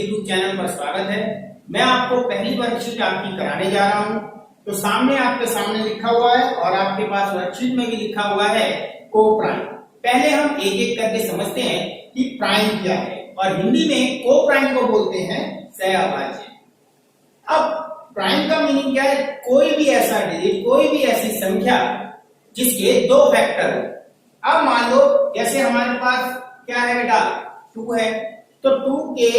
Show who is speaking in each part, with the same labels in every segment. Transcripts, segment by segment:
Speaker 1: YouTube channel पर स्वागत है। मैं आपको पहली वर्कशीट आपकी कराने जा रहा हूं। तो सामने आपके सामने लिखा हुआ है और आपके पास वर्कशीट में भी लिखा हुआ है को प्राइम। पहले हम एक एक करके समझते हैं कि प्राइम क्या है और हिंदी में को प्राइम को बोलते हैं सहअभाज्य। अब प्राइम का मीनिंग क्या है? कोई भी ऐसा डिजिट, कोई भी ऐसी संख्या जिसके दो फैक्टर हो। अब मान लो जैसे हमारे पास क्या है बेटा, 2 है, तो 2 के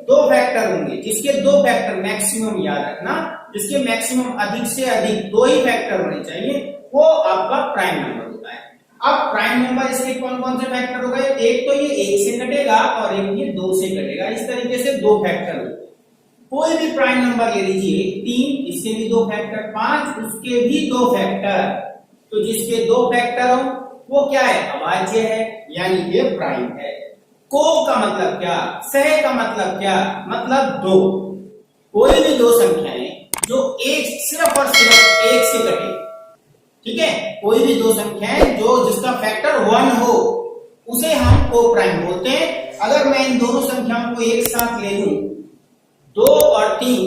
Speaker 1: दो फैक्टर होंगे, जिसके दो फैक्टर मैक्सिमम, याद रखना, जिसके मैक्सिमम अधिक से अधिक 2 ही फैक्टर होने चाहिए, वो आपका प्राइम नंबर होता है। अब प्राइम नंबर इसके कौन कौन से फैक्टर हो गए? एक तो ये 1 से कटेगा और एक ये 2 से कटेगा। इस तरीके से 2 फैक्टर होते हैं। कोई भी प्राइम नंबर ले लीजिए, 3, इसके भी 2 फैक्टर, 5, उसके भी 2 फैक्टर, तो जिसके 2 फैक्टर हो वो क्या है? अभाज्य है, यानी ये प्राइम है। को का मतलब क्या? सह का मतलब क्या? मतलब 2। कोई भी दो संख्याएं जो एक, सिर्फ और सिर्फ 1 से कटे, ठीक है, कोई भी दो संख्याएं जो जिसका फैक्टर 1 हो, उसे हम को प्राइम बोलते हैं। अगर मैं इन दोनों संख्याओं को एक साथ ले लूं, 2 और 3,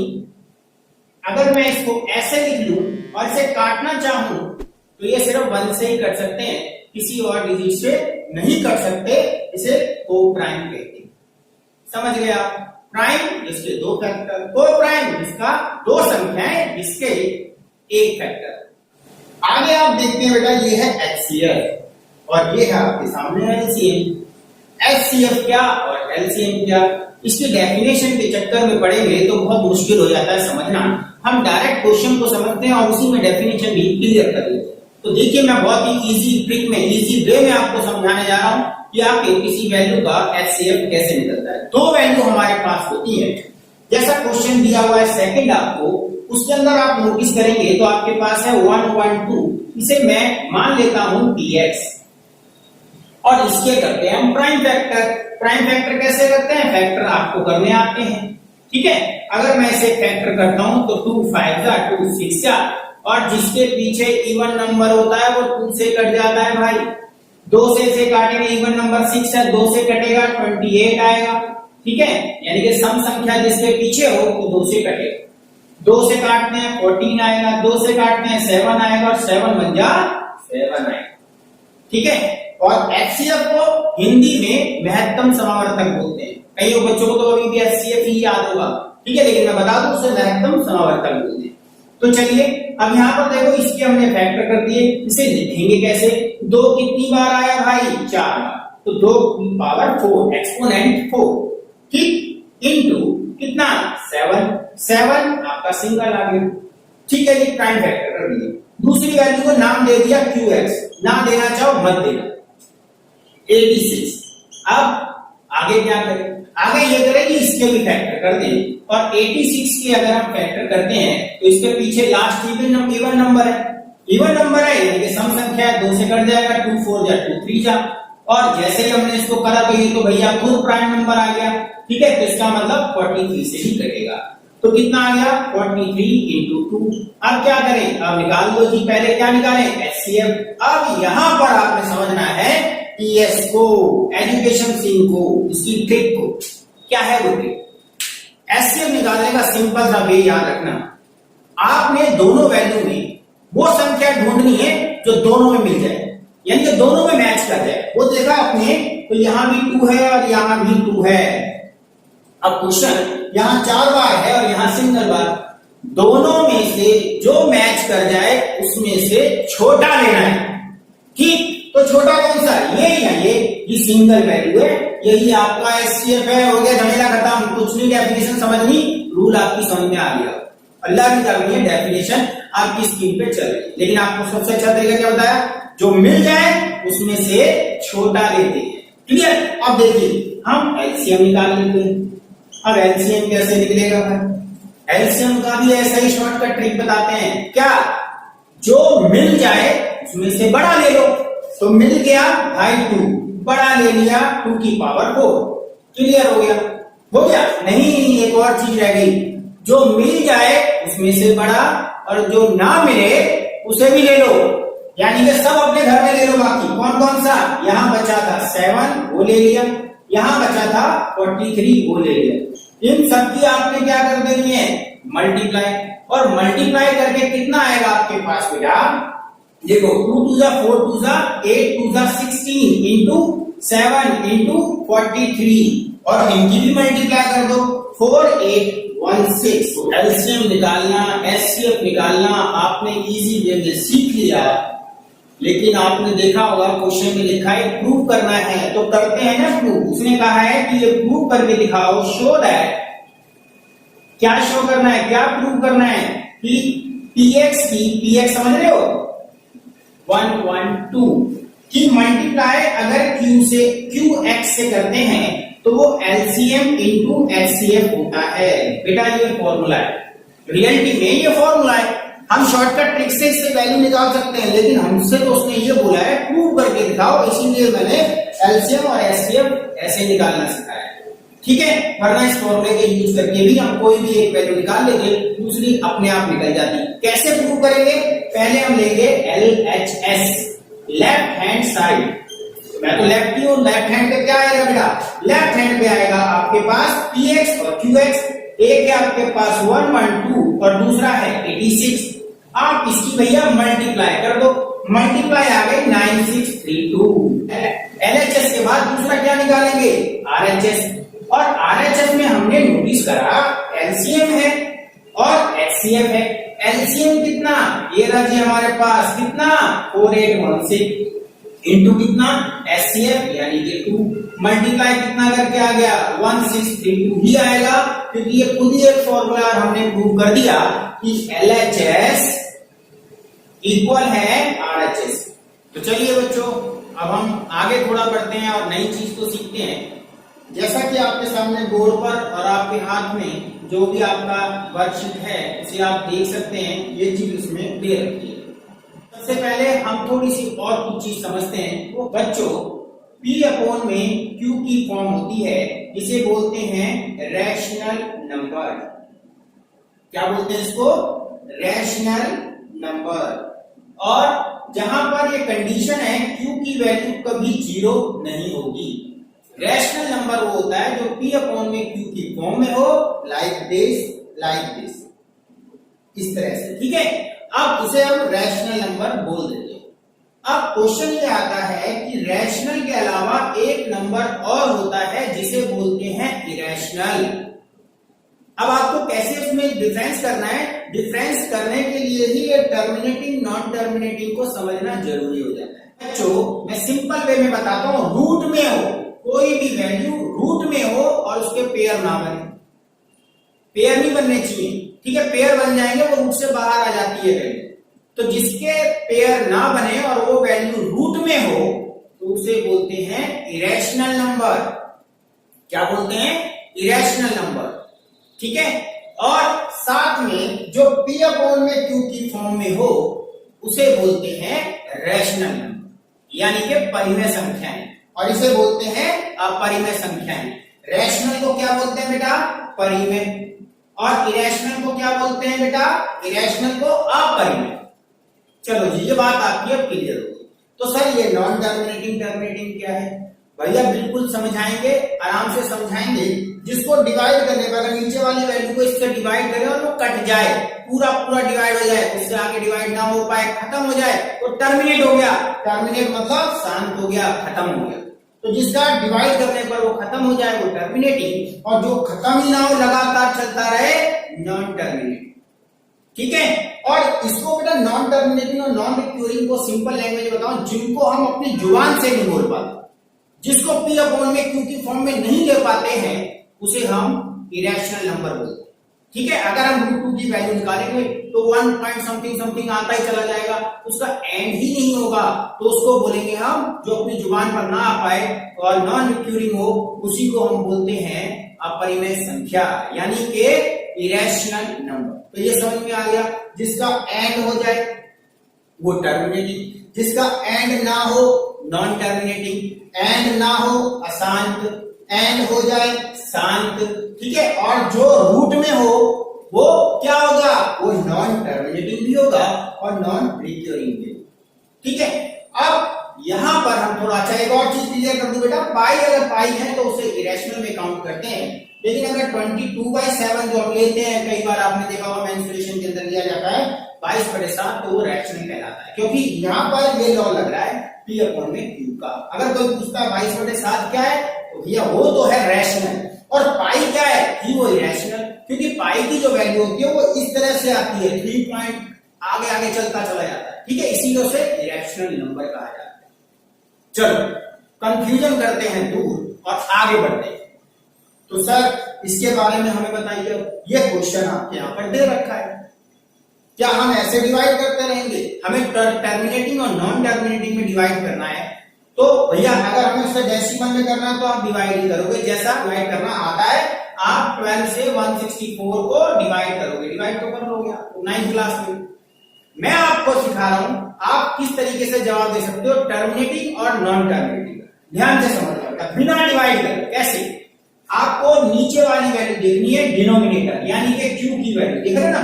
Speaker 1: अगर मैं इसको ऐसे लिख लूं और इसे काटना चाहूं तो ये सिर्फ 1 से ही कट सकते हैं, किसी और डिजिट से नहीं कर सकते। इसे को प्राइम कहते हैं। समझ गए आप? प्राइम जिसके 2 फैक्टर, को प्राइम जिसका 2 संख्याएं जिसके एक फैक्टर। आगे आप देखते हैं बेटा, ये है एचसीएफ और ये है आपके सामने एलसीएम। एचसीएफ क्या और एलसीएम क्या, इसके डेफिनेशन के चक्कर में पड़ेंगे तो बहुत मुश्किल हो जाता है समझना। हम डायरेक्ट क्वेश्चन को समझते हैं और उसी में डेफिनेशन भी क्लियर कर देते हैं। तो देखिए, मैं बहुत ही इजी ट्रिक में, इजी वे में आपको समझाने जा रहा हूं कि आपके किसी वैल्यू का एचसीएफ कैसे निकलता है। 2 वैल्यू हमारे पास होती है, जैसा क्वेश्चन दिया हुआ है सेकंड आपको, उसके अंदर आप नोटिस करेंगे तो आपके पास है 1 1 2, इसे मैं मान लेता हूं px और इसके करते हैं हम प्राइम फैक्टर। प्राइम फैक्टर कैसे करते हैं? फैक्टर आपको करने आते हैं, ठीक है। अगर मैं इसे फैक्टर करता हूं तो 2 5 2 6 और जिसके पीछे इवन नंबर होता है वो 2 से कट जाता है भाई। 2 से काटेंगे, इवन नंबर 6 है, 2 से कटेगा 28 आएगा, ठीक है। यानी कि सम संख्या जिसके पीछे हो वो 2 से कटेगा। 2 से काटते हैं 14 आएगा, 2 से काटते हैं 7 आएगा और 7 बन जा 7 आएगा, ठीक है। और एचसीएफ को हिंदी में महत्तम समावर्तक बोलते हैं। कई बच्चों को तो अभी भी एचसीएफ ही याद होगा, ठीक है, लेकिन मैं बता दूं उसे महत्तम समावर्तक बोलते हैं। तो चलिए, अब यहाँ पर देखो, इसके हमने फैक्टर कर दिए, इसे लिखेंगे कैसे? 2 कितनी बार आया भाई? 4 बार, तो 2 की पावर 4, एक्सपोनेंट 4, ठीक, इनटू कितना? 7 आपका सिंगल आ गया, ठीक है जी, प्राइम फैक्टर कर दिया। दूसरी वैल्यू को नाम दे दिया QX, ना देना चाहो मत देना, 86। अब आगे क्या करें? आगे ये करें कि इसके भी फैक्टर कर दें, और 86 की अगर हम फैक्टर करते हैं तो इसके पीछे लास्ट इवन नंबर है, इवन नंबर है यानी कि सम संख्या है, 2 से कट जाएगा, 2 4 जा 2 3 जा, और जैसे ही हमने इसको करा तो ये तो भैया खुद प्राइम नंबर आ गया, ठीक है। तो इसका मतलब 43 से ही कटेगा, तो कितना आ गया? 43 into 2। अब क्या करें? अब निकाल दो जी, पहले क्या निकालें? एचसीएफ। अब यहां पर आपने समझना है पीएस को, एजुकेशन सीन को, इसकी ट्रिक को। क्या है वो ट्रिक? एचसीएफ निकालने का सिंपल सा वे याद रखना, आपने दोनों वैल्यू में वो संख्या ढूंढनी है जो दोनों में मिल जाए, यानी कि दोनों में मैच कर जाए। वो देखा आपने, तो यहां भी 2 है और यहां भी 2 है। अब क्वेश्चन, यहां 4 बार है और यहां सिंगल बार, दोनों में से जो मैच कर जाए उसमें से छोटा लेना है, ठीक। तो छोटा कौन सा? ये या ये सिंगल वैल्यू है, यही आपका एचसीएफ है। हो गया, झमेला खत्म, कुछ नहीं, डेफिनेशन समझनी, रूल आपकी समझ में आ गया। अल्लाह की करनी है, डेफिनेशन आपकी स्क्रीन पे चल रही है। लेकिन आपको सबसे अच्छा तरीका क्या बताया? जो मिल जाए उसमें से छोटा लेते हैं, क्लियर। अब देखिए, हम एलसीएम निकाल लेते हैं। अब एलसीएम कैसे निकलेगा भाई? एलसीएम का भी ऐसा ही शॉर्टकट ट्रिक बताते हैं। क्या? जो मिल जाए उसमें से बड़ा ले लो। तो मिल गया भाई 2, बड़ा ले लिया 2 की पावर 4, क्लियर हो गया? हो गया? नहीं, एक और चीज रह गई, जो मिल जाए उसमें से बड़ा और जो ना मिले उसे भी ले लो, यानी कि सब अपने घर में ले लो। बाकी कौन कौन सा? यहां बचा था 7, वो ले लिया, यहां बचा था 43, वो ले लिया। इन सबकी आपने क्या कर देनी है, मल्टीप्लाई। और मल्टीप्लाई करके कितना आएगा आपके पास बेटा, देखो 2 2 जा 4 2 जा 8 2 जा 16 इंटू 7 इंटू 43 और इनकी भी मल्टीप्लाई कर दो 4 8 1 6। एलसीएम निकालना, एचसीएफ निकालना आपने इजी वे में सीख लिया, लेकिन आपने देखा होगा क्वेश्चन में लिखा है प्रूव करना है, तो करते हैं ना प्रूव। उसने कहा है कि ये प्रूव करके दिखाओ, शो दैट, क्या शो करना है, क्या प्रूव करना है कि px की, px समझ रहे हो 1 1 2 की मल्टीप्लाई अगर q से qx से करते हैं तो वो एलसीएम इंटू एचसीएफ होता है। बेटा ये फॉर्मूला है, रियलिटी में ये फॉर्मूला है। हम शॉर्टकट ट्रिक से इससे वैल्यू निकाल सकते हैं, लेकिन हमसे तो उसने ये बोला है प्रूव करके दिखाओ, इसीलिए मैंने एलसीएम और एचसीएफ ऐसे निकालना सिखाया है। ठीक है, वरना इस फॉर्मूले के यूज करके भी हम कोई भी एक वैल्यू निकाल लेंगे, दूसरी अपने आप निकल जाती। कैसे प्रूव करेंगे, पहले हम लेंगे एलएचएस, लेफ्ट हैंड साइड। मैं तो लेफ्टी हूं, लेफ्ट हैंड पे क्या आएगा बेटा, लेफ्ट हैंड पे आएगा आपके पास px और qx। एक है आपके पास 1 1 2 और दूसरा है 86। आप इसकी भैया मल्टीप्लाई कर दो, मल्टीप्लाई आ गई 9632। एलएचएस के बाद दूसरा क्या निकालेंगे, आरएचएस। और आरएचएस में हमने नोटिस करा एलसीएम है और एचसीएफ है। एलसीएम कितना, ये रहा जी हमारे पास कितना 4816 इंटू कितना एचसीएफ यानी कि 2, मल्टीप्लाई कितना करके आ गया 1632 ही आएगा, क्योंकि ये खुद ही एक फॉर्मूला हमने प्रूव कर दिया कि एलएचएस इक्वल है आरएचएस। तो चलिए बच्चों, अब हम आगे थोड़ा बढ़ते हैं और नई चीज को सीखते हैं। जैसा कि आपके सामने बोर्ड पर और आपके हाथ में जो भी आपका वर्कशीट है उसे आप देख सकते हैं, ये चीज उसमें दे रखी है। सबसे पहले हम थोड़ी सी और कुछ चीज समझते हैं। वो बच्चों P अपॉन में Q की फॉर्म होती है, इसे बोलते हैं रैशनल नंबर। क्या बोलते हैं इसको, रैशनल नंबर। और जहां पर ये कंडीशन है Q की वैल्यू कभी 0 नहीं होगी। रैशनल नंबर वो होता है जो P अपॉन में Q की फॉर्म में हो, लाइक दिस, इस तरह से। ठीक है, अब इसे हम रैशनल नंबर बोल देते हैं। अब क्वेश्चन ये आता है कि रैशनल के अलावा एक नंबर और होता है जिसे बोलते हैं इरेशनल। अब आपको कैसे उसमें डिफरेंस करना है, डिफरेंस करने के लिए ही ये टर्मिनेटिंग नॉन टर्मिनेटिंग को समझना जरूरी हो जाता है। बच्चों मैं सिंपल वे में बताता हूं, रूट में हो कोई भी वैल्यू, रूट में हो और उसके पेयर ना बने, पेयर नहीं बनने चाहिए। ठीक है, पेयर बन जाएंगे वो रूट से बाहर आ जाती है वैल्यू। तो जिसके पेयर ना बने और वो वैल्यू रूट में हो तो उसे बोलते हैं इरेशनल नंबर। क्या बोलते हैं, इरेशनल नंबर। ठीक है, और साथ में जो P अपॉन में Q की फॉर्म में हो उसे बोलते हैं रैशनल नंबर, यानी कि परिमेय संख्याएं, और इसे बोलते हैं अपरिमेय संख्याएं। रैशनल को क्या बोलते हैं बेटा, परिमेय, और इरेशनल को क्या बोलते हैं बेटा, इरेशनल को अपरिमेय। चलो जी, ये बात आपकी अब क्लियर होगी। तो सर ये नॉन टर्मिनेटिंग टर्मिनेटिंग क्या है, भैया बिल्कुल समझाएंगे, आराम से समझाएंगे। जिसको डिवाइड करने पर अगर नीचे वाली वैल्यू को इससे डिवाइड करें और वो कट जाए, पूरा पूरा डिवाइड हो जाए, उससे आगे डिवाइड ना हो पाए, खत्म हो जाए, तो टर्मिनेट हो गया। टर्मिनेट मतलब शांत हो गया, खत्म हो गया। तो जिसका डिवाइड करने पर वो खत्म हो जाए वो टर्मिनेटिंग, और जो खत्म ही ना हो लगातार चलता रहे नॉन टर्मिनेटिंग। ठीक है, और इसको बेटा नॉन टर्मिनेटिंग और नॉन रिक्यूरिंग को सिंपल लैंग्वेज बताऊं, जिनको हम अपनी जुबान से नहीं बोल पाते, जिसको P अपॉन में Q की फॉर्म में नहीं दे पाते हैं, उसे हम इरेशनल नंबर बोलते हैं। ठीक है, अगर हम रूट 2 की वैल्यू निकालेंगे तो 1 पॉइंट समथिंग समथिंग आता ही चला जाएगा, उसका एंड ही नहीं होगा, तो उसको बोलेंगे हम, जो अपनी जुबान पर ना आ पाए और नॉन रिक्यूरिंग हो, उसी को हम बोलते हैं अपरिमेय संख्या, यानी कि इरेशनल नंबर। तो ये समझ में आ गया, जिसका एंड हो जाए वो टर्मिनेटिंग, जिसका एंड ना हो नॉन टर्मिनेटिंग, एंड ना हो अशांत, एंड हो जाए शांत। ठीक है, और जो रूट में हो वो क्या होगा, वो नॉन टर्मिनेटिंग भी होगा और नॉन रिक्यूरिंग भी। ठीक है, अब यहाँ पर हम थोड़ा अच्छा एक और चीज क्लियर कर दूं बेटा, पाई अगर पाई है तो उसे इरेशनल में काउंट करते हैं, लेकिन अगर 22/7 जो हम लेते हैं, कई बार आपने देखा होगा मेंस्ट्रुएशन के अंदर लिया जाता है 22/7, तो वो रैशनल कहलाता है, क्योंकि यहाँ पर ये लॉ लग रहा है P/Q का। अगर कोई पूछता है 22/7 क्या है, तो भैया वो तो है रैशनल, और पाई क्या है कि वो इरेशनल, क्योंकि पाई की जो वैल्यू होती है वो इस तरह से आती है, 3 पॉइंट आगे आगे चलता चला जाता है, ठीक है, इसीलिए उसे इरेशनल नंबर कहा जाता है। चलो कंफ्यूजन करते हैं दूर और आगे बढ़ते हैं। तो सर इसके बारे में हमें बताइए, ये क्वेश्चन आपके यहाँ पर दे रखा है, क्या हम ऐसे डिवाइड करते रहेंगे? हमें टर्मिनेटिंग और नॉन टर्मिनेटिंग में डिवाइड करना है, तो भैया अगर हमें उससे डेसिमल में करना है तो आप डिवाइड ही करोगे, जैसा डिवाइड करना आता है आप 12 से 164 को डिवाइड करोगे, डिवाइड तो कर लोगे आप 9th क्लास में। मैं आपको सिखा रहा हूं आप किस तरीके से जवाब दे सकते हो टर्मिनेटिंग और नॉन टर्मिनेटिंग। ध्यान से समझ, बिना डिवाइड कर। कैसे? आपको नीचे वाली वैल्यू देखनी है डिनोमिनेटर, यानी कि क्यू की वैल्यू, देख रहे ना,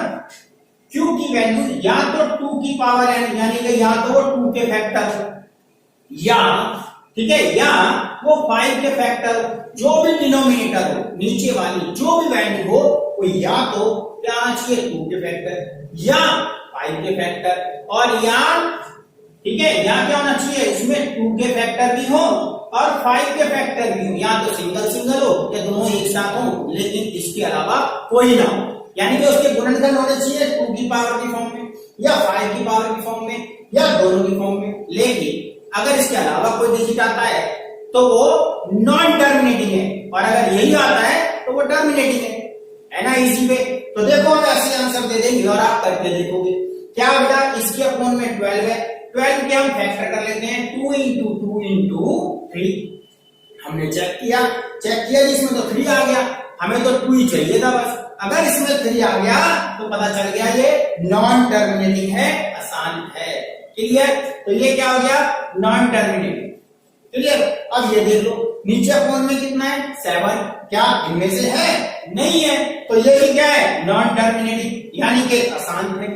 Speaker 1: क्यू की वैल्यू या तो 2 की पावर n, यानी कि या तो वो 2 के फैक्टर, या ठीक है, या वो 5 के फैक्टर, जो भी डिनोमिनेटर हो, नीचे वाली जो भी वैल्यू हो, वो या तो क्या आना चाहिए 2 के फैक्टर या 5 के फैक्टर, और या ठीक है, या क्या होना चाहिए उसमें 2 के फैक्टर भी हो और 5 के फैक्टर भी हो, या तो सिंगल सिंगल हो या दोनों एक साथ हो, लेकिन इसके अलावा कोई ना हो, यानी कि उसके गुणनखंड होने चाहिए 2 की पावर की फॉर्म में या 5 की पावर की फॉर्म में या दोनों की फॉर्म में। लेकिन अगर इसके अलावा कोई डिजिट आता है तो वो नॉन टर्मिनेटिंग है, और अगर यही आता है तो वो टर्मिनेटिंग है ना, इजी वे। तो देखो हम ऐसे आंसर दे देंगे और आप करके देखोगे क्या बेटा, इसके अपॉन में 12 है, 12 के हम फैक्टर कर लेते हैं, 2 into 2 into 3। हमने चेक किया जिसमें तो 3 आ गया, हमें तो 2 ही चाहिए था बस। अगर इसमें 3 आ गया तो पता चल गया ये नॉन टर्मिनेटिंग है, आसान है, क्लियर। तो ये क्या हो गया, नॉन टर्मिनेटिंग, क्लियर। अब ये देख लो नीचे अपॉन में कितना है 7, क्या इनमें से है? नहीं है, तो ये भी क्या है, नॉन टर्मिनेटिंग, यानी कि आसान है।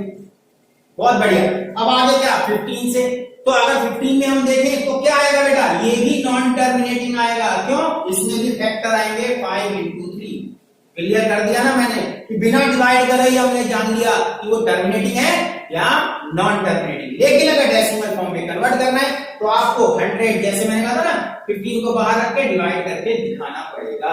Speaker 1: बहुत बढ़िया। अब आगे क्या 15 से, तो अगर 15 में हम देखें तो क्या आएगा बेटा, ये भी नॉन टर्मिनेटिंग आएगा, क्यों? इसमें भी फैक्टर आएंगे 5 into 3। क्लियर कर दिया ना मैंने कि बिना डिवाइड करे ही हमने जान लिया कि वो टर्मिनेटिंग है या नॉन टर्मिनेटिंग। लेकिन अगर डेसिमल फॉर्म में कन्वर्ट करना है तो आपको 100, जैसे मैंने कहा था ना, 15 को बाहर रख के डिवाइड करके दिखाना पड़ेगा,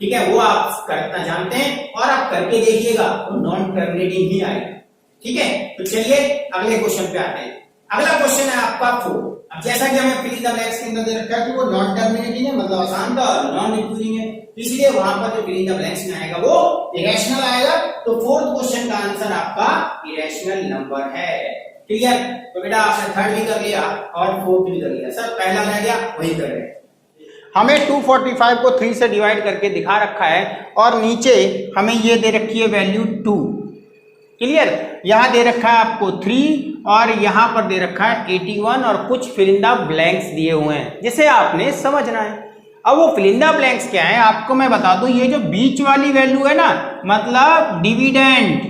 Speaker 1: ठीक है, वो आप करना जानते हैं और आप करके देखिएगा वो नॉन टर्मिनेटिंग ही आएगा, ठीक है। तो चलिए अगले क्वेश्चन पे आते हैं। अगला क्वेश्चन है आपका 4। अब जैसा कि हमें फिल इन द ब्लैंक्स के अंदर दे रखा है कि वो नॉन टर्मिनेटिंग है, मतलब आसान था, और नॉन रिकरिंग है, इसलिए वहां पर जो फिल इन द ब्लैंक्स में आएगा वो इरेशनल आएगा। तो 4th क्वेश्चन का आंसर आपका इरेशनल नंबर है, क्लियर। तो बेटा आपने 3rd भी कर लिया और 4th भी कर लिया, सर पहला रह गया वही कर रहे हैं। हमें 245 को 3 से डिवाइड करके दिखा रखा है और नीचे हमें ये दे रखी है वैल्यू 2, क्लियर। यहां दे रखा है आपको 3 और यहां पर दे रखा है 81 और कुछ फिल इन द ब्लैंक्स दिए हुए हैं जिसे आपने समझना है। अब वो फिल इन द ब्लैंक्स क्या है आपको मैं बता दूं, ये जो बीच वाली वैल्यू है ना, मतलब डिविडेंड,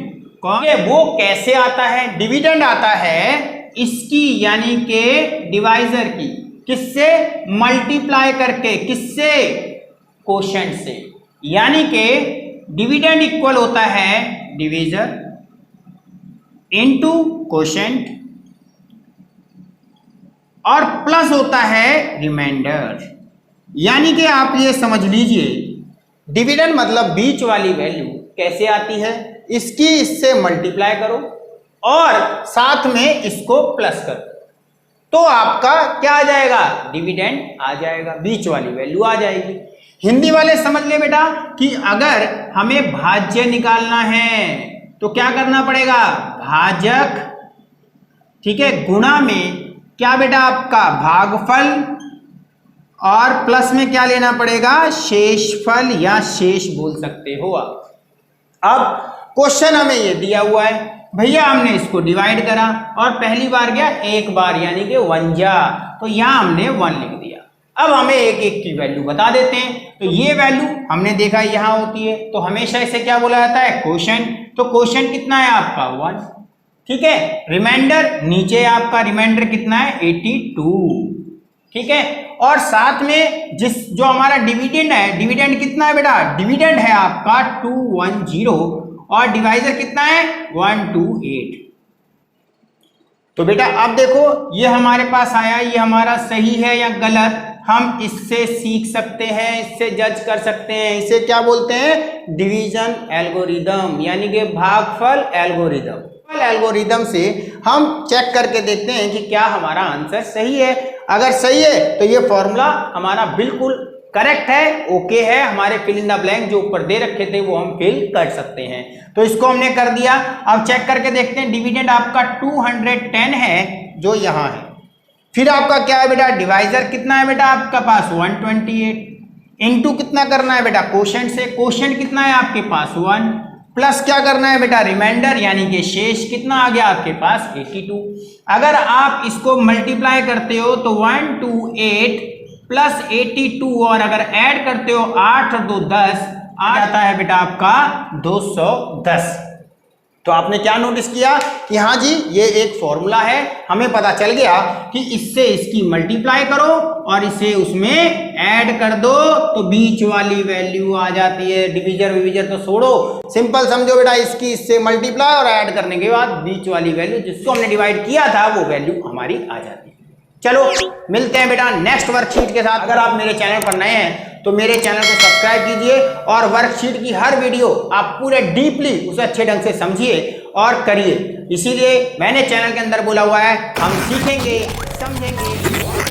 Speaker 1: वो कैसे आता है? डिविडेंड आता है इसकी, यानी के डिवाइजर की, किससे? मल्टीप्लाई करके, किससे? कोशेंट से, यानी के डिविडेंड इक्वल होता है डिवीजर इनटू कोशेंट और प्लस होता है रिमाइंडर। यानी कि आप ये समझ लीजिए डिविडेंड मतलब बीच वाली वैल्यू कैसे आती है, इसकी इससे मल्टीप्लाई करो और साथ में इसको प्लस करो, तो आपका क्या आ जाएगा? डिविडेंड आ जाएगा, बीच वाली वैल्यू आ जाएगी। हिंदी वाले समझ ले बेटा कि अगर हमें भाज्य निकालना है तो क्या करना पड़ेगा? भाजक, ठीक है, गुणा में क्या बेटा आपका भागफल, और प्लस में क्या लेना पड़ेगा? शेषफल या शेष बोल सकते हो आप। अब क्वेश्चन हमें ये दिया हुआ है भैया, हमने इसको डिवाइड करा और पहली बार गया एक बार, यानी कि 1 जा, तो यहां हमने 1 लिख दिया। अब हमें एक एक की वैल्यू बता देते हैं। तो ये वैल्यू हमने देखा यहां होती है, तो हमेशा इसे क्या बोला जाता है? कोशेंट। तो कोशेंट कितना है आपका? 1, ठीक है। रिमाइंडर नीचे आपका रिमाइंडर कितना है? 82। ठीक है। और साथ में जो हमारा डिविडेंड है, डिविडेंड कितना है बेटा, डिविडेंड है आपका 210 और डिवाइजर कितना है 128। तो बेटा अब देखो ये हमारे पास आया, ये हमारा सही है या गलत हम इससे सीख सकते हैं, इससे जज कर सकते हैं। इसे क्या बोलते हैं, डिवीजन एल्गोरिदम, यानी कि भागफल एल्गोरिदम। एल्गोरिदम से हम चेक करके देखते हैं कि क्या हमारा आंसर सही है। अगर सही है तो ये फॉर्मूला हमारा बिल्कुल करेक्ट है, ओके है, हमारे फिल इन द ब्लैंक जो ऊपर दे रखे थे वो हम फिल कर सकते हैं। तो इसको हमने कर दिया। अब चेक करके देखते हैं, डिविडेंड आपका 210 है जो यहाँ है। फिर आपका क्या है बेटा, डिवाइजर कितना है बेटा आपका पास 128, इनटू कितना करना है बेटा कोशेंट से, कोशेंट कितना है आपके पास 1, प्लस क्या करना है बेटा रिमाइंडर यानी कि शेष कितना आ गया आपके पास 82। अगर आप इसको मल्टीप्लाई करते हो तो 128 प्लस 82 और अगर ऐड करते हो 8 और 2 10 आ जाता है बेटा आपका 210। तो आपने क्या नोटिस किया कि हाँ जी ये एक फॉर्मूला है, हमें पता चल गया कि इससे इसकी मल्टीप्लाई करो और इसे उसमें ऐड कर दो तो बीच वाली वैल्यू आ जाती है। डिवीजर विवीजर तो छोड़ो, सिंपल समझो बेटा, इसकी इससे मल्टीप्लाई और ऐड करने के बाद बीच वाली वैल्यू जिसको हमने डिवाइड किया था वो वैल्यू हमारी आ जाती है। चलो मिलते हैं बेटा नेक्स्ट वर्कशीट के साथ। अगर आप मेरे चैनल पर नए हैं तो मेरे चैनल को सब्सक्राइब कीजिए और वर्कशीट की हर वीडियो आप पूरे डीपली उसे अच्छे ढंग से समझिए और करिए। इसीलिए मैंने चैनल के अंदर बोला हुआ है हम सीखेंगे समझेंगे।